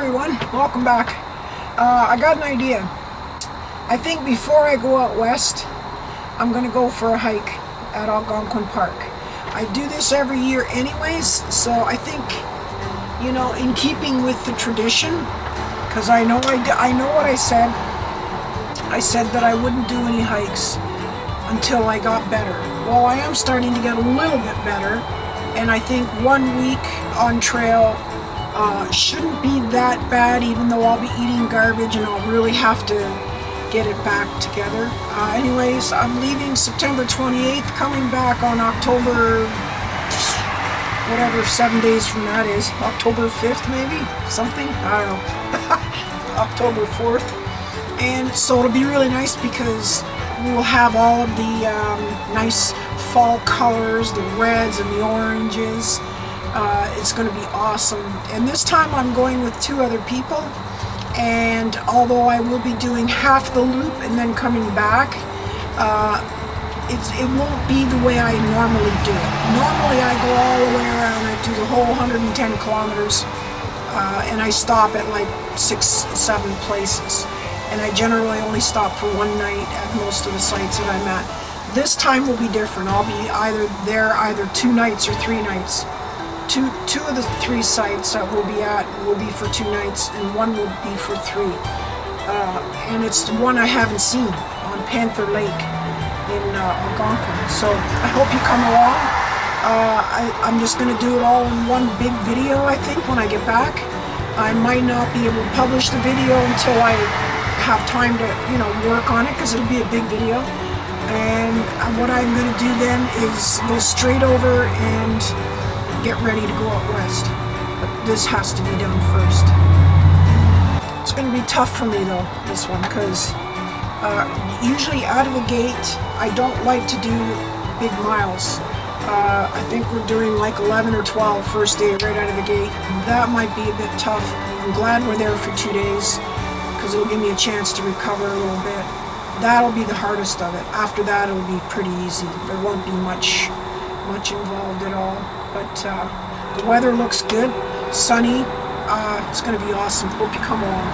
everyone, welcome back. I got an idea. I think before I go out west, I'm going to go for a hike at Algonquin Park. I do this every year anyways, so I think, you know, in keeping with the tradition, because I know what I said. I said that I wouldn't do any hikes until I got better. Well, I am starting to get a little bit better, and I think 1 week on trail shouldn't be that bad, even though I'll be eating garbage and I'll really have to get it back together. Anyways, I'm leaving September 28th, coming back on October, whatever 7 days from that is, October 5th maybe, something, I don't know, October 4th. And so it'll be really nice because we'll have all of the nice fall colors, the reds and the oranges. It's going to be awesome. And this time I'm going with 2 other people, and although I will be doing half the loop and then coming back, it won't be the way I normally do it. Normally I go all the way around, I do the whole 110 kilometers, and I stop at like 6-7 places. And I generally only stop for 1 night at most of the sites that I'm at. This time will be different. I'll be either 2 nights or 3 nights. Two of the 3 sites that we'll be at will be for 2 nights, and 1 will be for 3. And it's the one I haven't seen on Panther Lake in Algonquin. So I hope you come along. I'm just going to do it all in one big video, I think, when I get back. I might not be able to publish the video until I have time to, work on it, because it'll be a big video. And what I'm going to do then is go straight over and get ready to go out west. But this has to be done first. It's going to be tough for me though, this one, because usually out of the gate I don't like to do big miles. I think we're doing like 11 or 12 first day right out of the gate. That might be a bit tough. I'm glad we're there for 2 days, because it'll give me a chance to recover a little bit. That'll be the hardest of it. After that it'll be pretty easy. There won't be much involved at all. But the weather looks good, sunny. It's going to be awesome. Hope you come along.